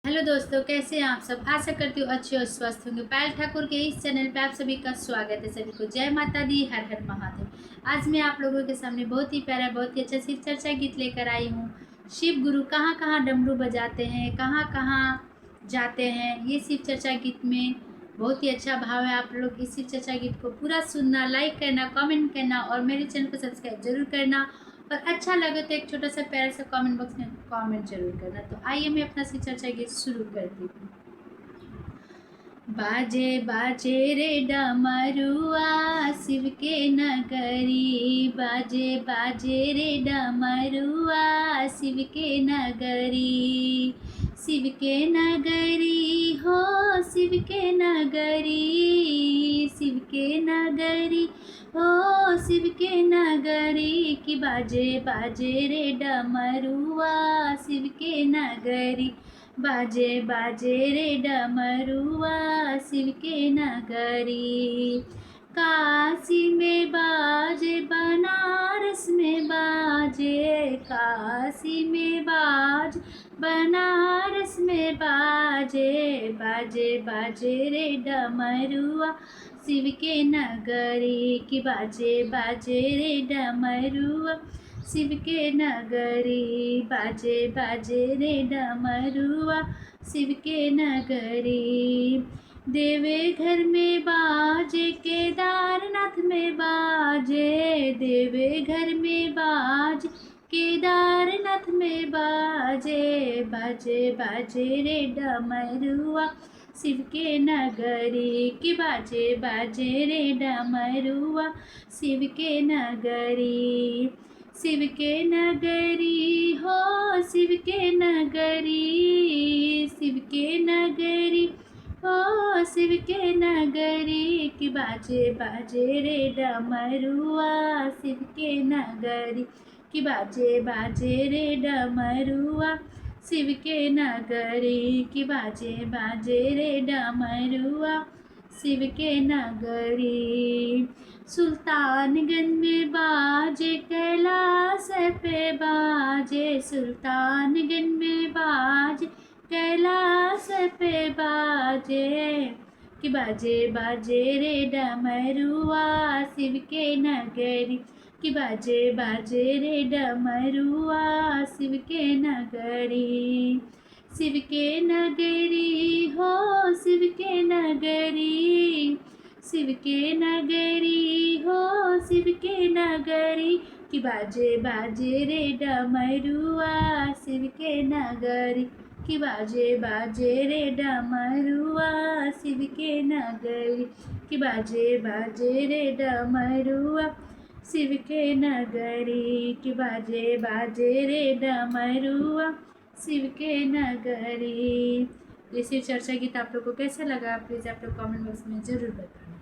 Hello दोस्तों, कैसे हैं आप सब। आशा करती हूँ अच्छे और स्वस्थ होंगे। पायल ठाकुर के इस चैनल पे आप सभी का स्वागत है। सभी को जय माता दी, हर हर महादेव। आज मैं आप लोगों के सामने बहुत ही प्यारा, बहुत ही अच्छा शिव चर्चा गीत लेकर आई हूँ। शिव गुरु कहाँ कहाँ डमरू बजाते हैं, कहाँ कहाँ जाते हैं, ये शिव चर्चा गीत में बहुत ही अच्छा भाव है। आप लोग इस शिव चर्चा गीत को पूरा सुनना, लाइक करना, कमेंट करना और मेरे चैनल को सब्सक्राइब जरूर करना। और अच्छा लगे तो एक छोटा सा प्यारा सा कमेंट बॉक्स में कमेंट जरूर करना। तो आइए मैं अपना शिव चर्चा गीत शुरू करती हूँ। बाजे बाजे रे डमरुआ शिव के नगरी, बाजे बाजे रे डमरुआ शिव के नगरी। शिव के नगरी हो, शिव के नगरी, शिव के नगरी हो, शिव के नगरी की बाजे बाजे रे डमरुआ शिव के नगरी। बाजे बाजे रे डमरुआ शिव के नगरी। काशी में बाजे, बनारस में बाजे, काशी में बाज, बनारस में बाजे, बाजे बाजे रे डमरुआ शिव के नगरी की बाजे बाजे रे डमरुआ शिव के नगरी। बाजे बाजे रे डमरुआ शिव के नगरी। देवे घर में बाजे, केदारनाथ में बाजे, देवे घर में बाज, केदारनाथ में बाजे, बाजे बाजे रे डमरुआ शिव के नगरी की बाजे बाजे रे डमरुआ शिव के नगरी। शिव के नगरी हो, शिव के नगरी, शिव के नगरी हो, शिव के नगरी की बाजे बाजे रे डमरुआ शिव के नगरी की बाजे बाजे रे डमरुआ शिव के नगरी की बाजे बाजे रे डमरुआ शिव के नगरी। सुल्तानगंज में बाजे, कैलाश पे बाजे, सुल्तानगंज में बाजे, कैलाश पे बाजे कि बाजे बाजे रे डमरुआ शिव के नगरी कि बाजे बाजे रे डमरुआ शिव के नगरी। शिव के नगरी हो, शिव के नगरी, शिव के नगरी हो, शिव के नगरी कि बाजे बाजे रे डमरुआ शिव के नगरी कि बाजे बाजे रे डमरुआ शिव के नगरी कि बाजे बाजे रे डमरुआ शिव के नगरी कि बाजे बाजे रे डमरुआ शिव के नगरी। ये शिव चर्चा गीत आप लोग को कैसा लगा, प्लीज़ आप लोग कमेंट बॉक्स में ज़रूर बताना।